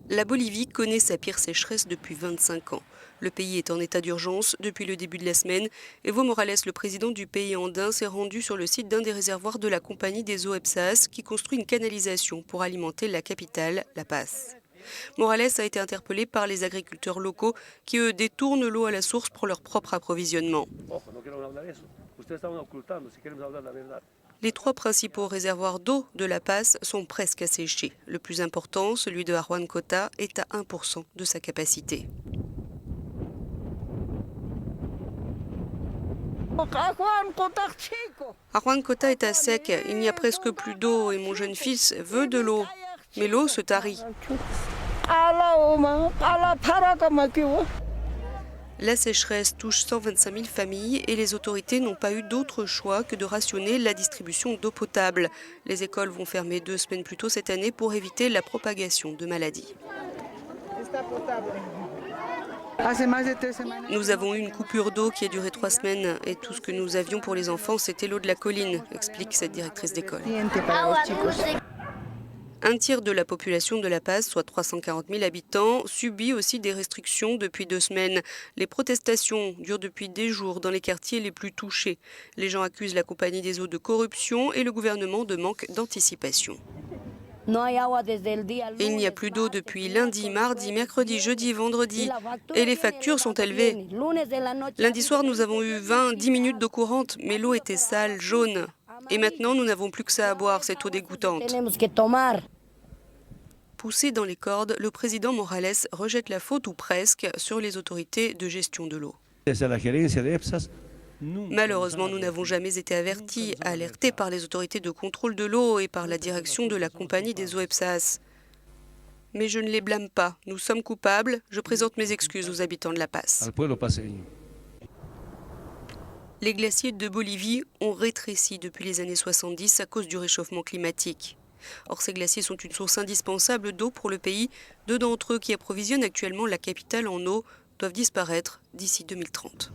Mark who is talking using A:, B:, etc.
A: La Bolivie connaît sa pire sécheresse depuis 25 ans. Le pays est en état d'urgence depuis le début de la semaine. Evo Morales, le président du pays andin, s'est rendu sur le site d'un des réservoirs de la compagnie des eaux EPSAS qui construit une canalisation pour alimenter la capitale, La Paz. Morales a été interpellé par les agriculteurs locaux qui, eux, détournent l'eau à la source pour leur propre approvisionnement. Les 3 principaux réservoirs d'eau de La Paz sont presque asséchés. Le plus important, celui de Huancota, est à 1% de sa capacité. Huancota est à sec, il n'y a presque plus d'eau et mon jeune fils veut de l'eau. Mais l'eau se tarit. La sécheresse touche 125 000 familles et les autorités n'ont pas eu d'autre choix que de rationner la distribution d'eau potable. Les écoles vont fermer 2 semaines plus tôt cette année pour éviter la propagation de maladies. Nous avons eu une coupure d'eau qui a duré 3 semaines et tout ce que nous avions pour les enfants, c'était l'eau de la colline, explique cette directrice d'école. Un tiers de la population de La Paz, soit 340 000 habitants, subit aussi des restrictions depuis 2 semaines. Les protestations durent depuis des jours dans les quartiers les plus touchés. Les gens accusent la compagnie des eaux de corruption et le gouvernement de manque d'anticipation. Il n'y a plus d'eau depuis lundi, mardi, mercredi, jeudi, vendredi et les factures sont élevées. Lundi soir, nous avons eu 20-10 minutes d'eau courante, mais l'eau était sale, jaune. Et maintenant, nous n'avons plus que ça à boire, cette eau dégoûtante. Poussé dans les cordes, le président Morales rejette la faute, ou presque, sur les autorités de gestion de l'eau. Malheureusement, nous n'avons jamais été avertis, alertés par les autorités de contrôle de l'eau et par la direction de la compagnie des eaux EPSAS. Mais je ne les blâme pas. Nous sommes coupables. Je présente mes excuses aux habitants de La Paz. Les glaciers de Bolivie ont rétréci depuis les années 70 à cause du réchauffement climatique. Or, ces glaciers sont une source indispensable d'eau pour le pays. 2 d'entre eux qui approvisionnent actuellement la capitale en eau doivent disparaître d'ici 2030.